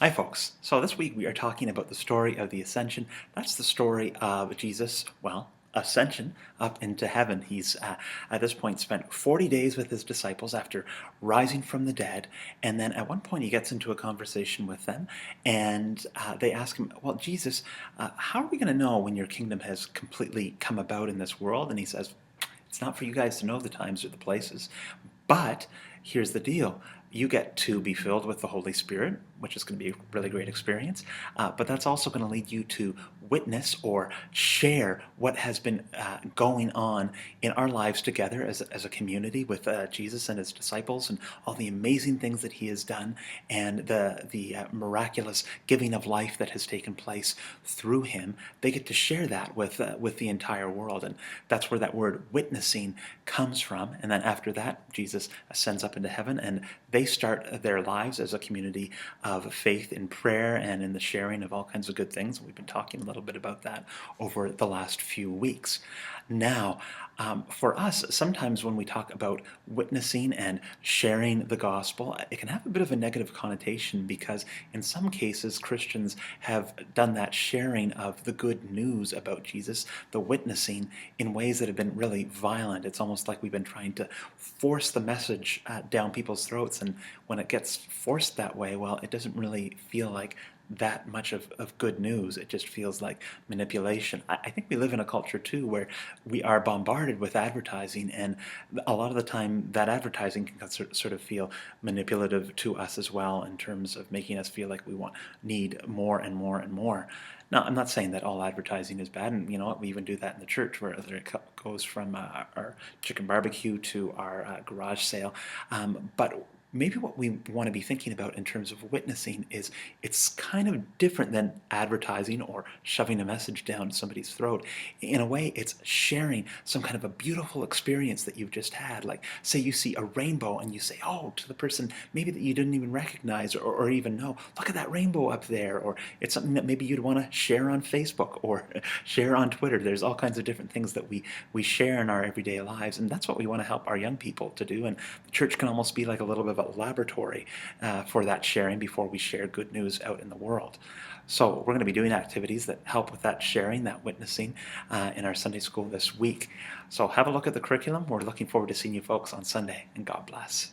Hi, folks. So this week we are talking about the story of the Ascension. That's the story of Jesus, ascension up into heaven. He's at this point spent 40 days with his disciples after rising from the dead. And then at one point he gets into a conversation with them and they ask him, well, Jesus, how are we going to know when your kingdom has completely come about in this world? And he says, it's not for you guys to know the times or the places, but here's the deal. You get to be filled with the Holy Spirit, which is going to be a really great experience, but that's also going to lead you to witness or share what has been going on in our lives together as a community with Jesus and his disciples and all the amazing things that he has done and the miraculous giving of life that has taken place through him. They get to share that with the entire world, and that's where that word witnessing comes from. And then after that, Jesus ascends up into heaven, and they start their lives as a community of faith in prayer and in the sharing of all kinds of good things. We've been talking a little bit about that over the last few weeks. Now, for us, sometimes when we talk about witnessing and sharing the gospel, it can have a bit of a negative connotation because in some cases Christians have done that sharing of the good news about Jesus, the witnessing, in ways that have been really violent. It's almost like we've been trying to force the message down people's throats, and when it gets forced that way, well, it doesn't really feel like that much of good news. It just feels like manipulation. I think we live in a culture too where we are bombarded with advertising, and a lot of the time that advertising can sort of feel manipulative to us as well, in terms of making us feel like we need more and more and more. Now, I'm not saying that all advertising is bad, and you know what, we even do that in the church, where it goes from our chicken barbecue to our garage sale. But maybe what we want to be thinking about in terms of witnessing is it's kind of different than advertising or shoving a message down somebody's throat. In a way, it's sharing some kind of a beautiful experience that you've just had. Like, say you see a rainbow and you say, oh, to the person maybe that you didn't even recognize or even know, look at that rainbow up there. Or it's something that maybe you'd want to share on Facebook or share on Twitter. There's all kinds of different things that we share in our everyday lives, and that's what we want to help our young people to do. And the church can almost be like a little bit of a laboratory for that sharing before we share good news out in the world. So we're going to be doing activities that help with that sharing, that witnessing in our Sunday school this week. So have a look at the curriculum. We're looking forward to seeing you folks on Sunday, and God bless.